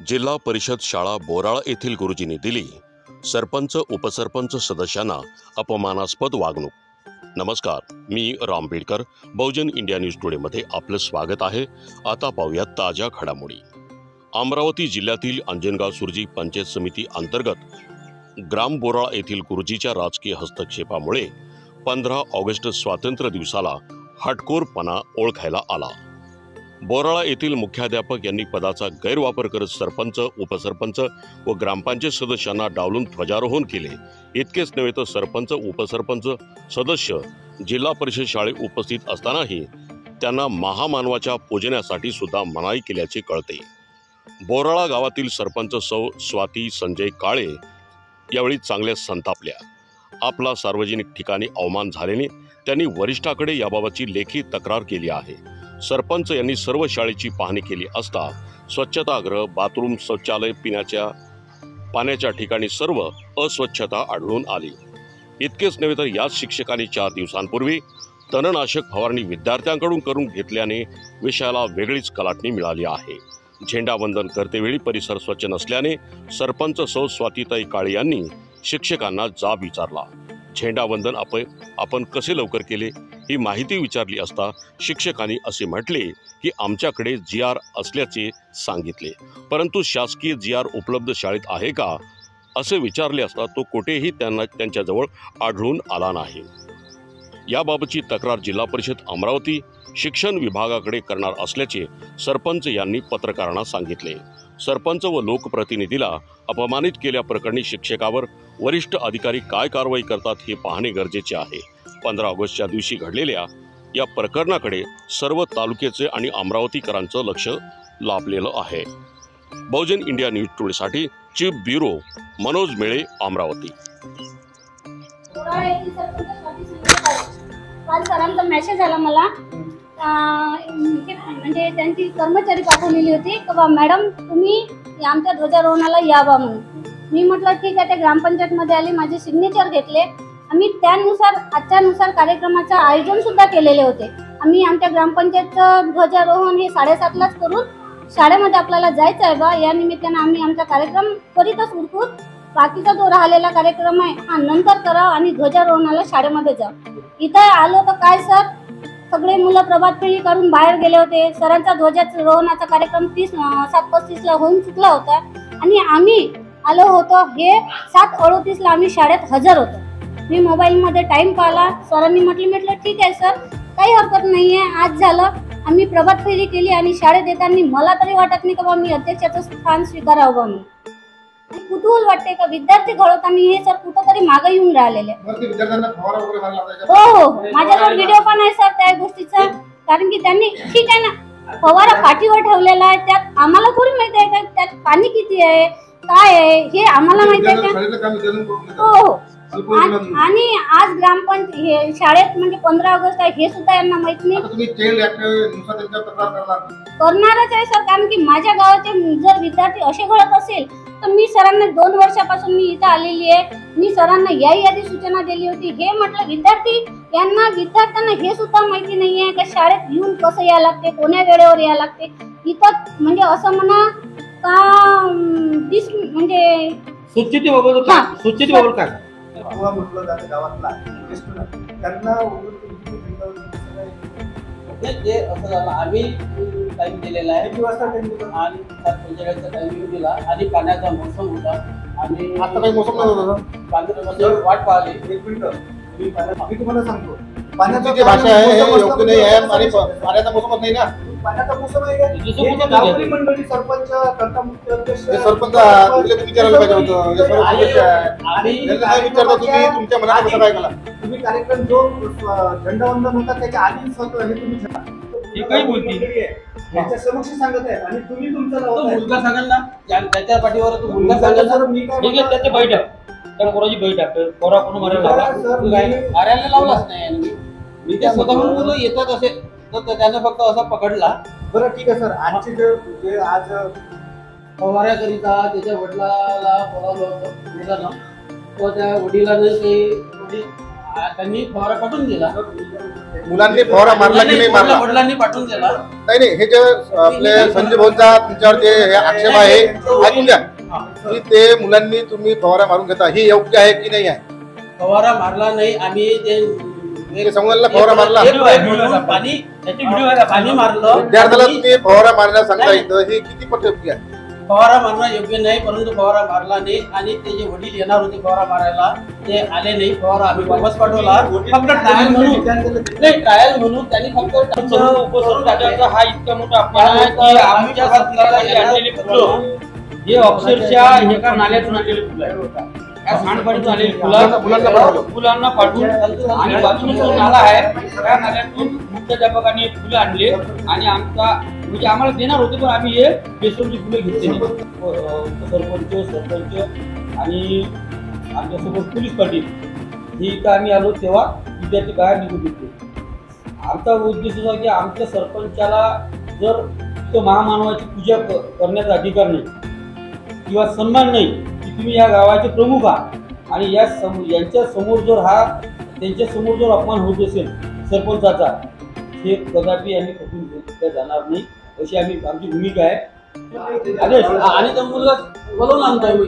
जिल्हा परिषद शाळा बोराळा येथील गुरुजींनी दिली सरपंच उपसरपंच सदस्यांना अपमानास्पद वागणूक। नमस्कार, मी राम बेडकर, बहुजन इंडिया न्यूज टुडे मध्ये आपलं स्वागत आहे। आता पाहूया ताज्या घडामोडी। अमरावती जिल्ह्यातील अंजनगाव सुरजी पंचायत समिती अंतर्गत ग्राम बोराळा येथील गुरुजीच्या राजकीय हस्तक्षेपामुळे 15 ऑगस्ट स्वातंत्र्य दिवसाला हटकोरपणा ओळखायला आला। बोराळा येथील मुख्याध्यापक यांनी पदाचा गैरवापर करत सरपंच उपसरपंच व ग्रामपंचायत सदस्यांना डावलून ध्वजारोहण केले। इतकेच नव्हे तर सरपंच उपसरपंच सदस्य जिल्हा परिषद शाळेत उपस्थित असतानाही त्यांना महामानवाच्या पूजनासाठी सुद्धा मनाई केल्याचे कळते। बोराळा गावातील सरपंच सौ स्वाती संजय काळे यावेळी चांगल्या संतापल्या। आपला सार्वजनिक ठिकाणी अवमान झाल्याने त्यांनी वरिष्ठाकडे याबाबतची लेखी तक्रार केली आहे। सरपंच यांनी सर्व शाळेची पाहणी केली असता स्वच्छतागृह, बाथरूम, शौचालय, पिण्याच्या पाण्याच्या ठिकाणी सर्व अस्वच्छता आढळून आली। इतकेच नव्हे तर याच शिक्षकांनी 4 दिवसांपूर्वी तणनाशक फवारणी विद्यार्थ्यांकडून करून घेतल्याने विषयाला वेगळीच कलाटणी मिळाली आहे। झेंडावंदन करतेवेळी परिसर स्वच्छ नसल्याने सरपंच सौ स्वातीताई काळे यांनी शिक्षकांना जाब विचारला। झेंडावंदन आपण कसे लवकर केले ही माहिती विचारली असता शिक्षकांनी असे म्हटले की आमच्याकडे GR असल्याचे सांगितले, परंतु शासकीय GR उपलब्ध शाळेत आहे का असे विचारले असता तो कोठेही त्यांच्याजवळ आढळून आला नाही। याबाबतची तक्रार जिल्हा परिषद अमरावती शिक्षण विभागाकडे करणार असल्याचे सरपंच यांनी पत्रकारांना सांगितले। सरपंच व लोकप्रतिनिधीला अपमानित केल्याप्रकरणी शिक्षकावर वरिष्ठ अधिकारी काय कारवाई करतात हे पाहणे गरजेचे आहे। 15 ऑगस्टच्या दिवशी घडलेल्या या प्रकरणाकडे सर्व तालुक्याचे आणि अमरावतीकरांचं लक्ष लागलेलं आहे। बहुजन इंडिया न्यूज टुडेसाठी चीफ ब्युरो मनोज मेळे, अमरावती। काल सरांचा मेसेज आला मला, म्हणजे त्यांची कर्मचारी पाठवलेली होती की बा मॅडम तुम्ही आमच्या ध्वजारोहणाला यावा म्हणून। मी म्हटलं ठीक आहे। ते ग्रामपंचायतमध्ये आले, माझे सिग्नेचर घेतले। आम्ही त्यानुसार आजच्यानुसार कार्यक्रमाचं आयोजन सुद्धा केलेले होते। आम्ही आमच्या ग्रामपंचायतचं ध्वजारोहण हे 7:30लाच करून शाळेमध्ये आपल्याला जायचं आहे बा, या निमित्तानं आम्ही आमचा कार्यक्रम करीतच उरकून बाकीचा जो राहिलेला कार्यक्रम आहे हा नंतर करा आणि ध्वजारोहणाला शाळेमध्ये जा। इथं आलो तर काय सर, सगळे मुलं प्रभात फेरी करून बाहेर गेले होते। सरांचा ध्वजारोहणाचा कार्यक्रम 7:35ला होऊन चुकला होता आणि आम्ही आलो होतो हे 7:38ला आम्ही शाळेत हजर होतो। मी मोबाईलमध्ये टाइम पाहिला, सरांनी म्हटलं ठीक आहे सर, काही हरकत नाही आहे, आज झालं। आम्ही प्रभात फेरी केली आणि शाळेत येताना मला तरी वाटत नाही का मी अध्यक्षाचं स्थान स्वीकारावं म्हणून। कुतूहल वाटते का विद्यार्थी घडवताना हे सर कुठंतरी मागे येऊन राहिलेले। हो, माझ्याजवळ व्हिडिओ पण आहे सर त्या गोष्टीचा, कारण की त्यांनी ठीक आहे ना फवारा पाठीवर ठेवलेला आहे, त्यात आम्हाला थोडी माहिती आहे का त्यात पाणी किती आहे काय आहे हे आम्हाला माहिती आहे का? हो, आणि आज ग्रामपंचायत शाळेत म्हणजे 15 ऑगस्ट आहे हे सुद्धा यांना माहित नाही। करणारच आहे सर, कारण की माझ्या गावाचे जर विद्यार्थी असे घडत असेल तर मी सरांना 2 वर्षापासून मी इथं आलेली आहे। मी सरांना याही आधी सूचना दिली होती। हे म्हटलं विद्यार्थ्यांना हे सुद्धा माहिती नाही आहे का शाळेत येऊन कसं यायला लागते, कोण्या वेळेवर यायला लागते। इथं म्हणजे असं म्हणा का म्हणजे स्वच्छतेबाबत काय म्हटलं जातं गावातला त्यांना जे असं झालं, आम्ही टाइम दिलेला आहे 2 वाजता आणि 7:45चा टाइमिंग दिला आणि पाण्याचा मोसम होता आणि आता काही मोसम नव्हता, पाण्याची वाट पाहिली। 1 मिनिट मी तुम्हाला सांगतो, पाण्याची जी भाषा आहे योग्य नाही आहे आणि पाण्याचा मोसमच नाही ना। पाण्याचा मोसम आहे का गावकरी मंडळी सरपंच कर्ता मुख्य अध्यक्ष सरपंच विचारायला पाहिजे होतं। आणि विचारता तुम्ही तुमच्या मनात कसं काय केला तुम्ही कार्यक्रम जो झेंडावंदन होता त्याच्या आधीच होतं हे तुम्ही एकही बोलती याच्या समक्ष सांगत आहे आणि तुम्ही तुमचा मुलगा सांगाल ना त्याच्या पाठीवर तो मुलगा सांगाल सर, मी काय त्याचे बैठ त्या कोणाची बैठ आहे कोरा कोण मारायला लावलाच नाही। मी त्या स्वतःहून मुलं येतात असे तर त्याने फक्त असा पकडला। बरं ठीक आहे सर, आजचे जे आज फवाऱ्याकरिता त्याच्या वडिलाला बोलावलं होतं मुलांना, तर त्या वडिलांनी काही म्हणजे त्यांनी फवारा पाठवून दिला. मुलांनी फवारा मारला की नाही मारला? वडिलांनी पाठवून दिला. नाही हे जे आपले संजय भाऊंचा तुमच्यावर जे हे आक्षेप आहे ऐकून घ्या की ते मुलांनी तुम्ही फवारा मारून घेता हे योग्य आहे की नाही आहे? फवारा मारला नाही. आम्ही ते समोरला फवारा मारला पाणी त्याची व्हिडिओ आहे. पाणी मारलं विद्यार्थ्याला तुम्ही फवारा मारण्यास सांगता येतं हे किती पट योग्य आहे? फवारा मारणं योग्य नाही, परंतु फवारा मारला नाही आणि ते जे वडील येणार होते फवारा मारायला ते आले नाही. फवारा आम्ही वापस पाठवला फक्त ट्रायल म्हणून. नाही ट्रायल म्हणून त्यांनी फक्त उपसरून टाकायचा. हा इतका मोठा अपमान आहे की आमच्या सरकारने आणलेली फुलं हे अक्षरशः एका नाल्यातून आणलेली फुलं आहे. या सांडपाणीतून आलेली फुलांना पाठवून आणि बाजूने जो नाला आहे त्या नाल्यातून मुख्याध्यापकांनी फुलं आणले आणि आमचा म्हणजे आम्हाला देणार होते पण आम्ही हे बेसोडची फुलं घेतली नाही. सरपंच आणि आमच्यासोबत पोलीस पाटील ही इथं आम्ही आलो तेव्हा विद्यार्थी बाहेर निघून गेले. आमचा उद्देश होता की आमच्या सरपंचाला जर तो महामानवाची पूजा करण्याचा अधिकार नाही किंवा सन्मान नाही की तुम्ही या गावाचे प्रमुख आहात आणि यांच्या समोर जर त्यांच्या समोर जर अपमान होत असेल सरपंचाचा हे कदापि आम्ही कठीण जाणार नाही अशी आमची भूमिका आहे. आणि त्या मुलाला बोलवून आणतोय.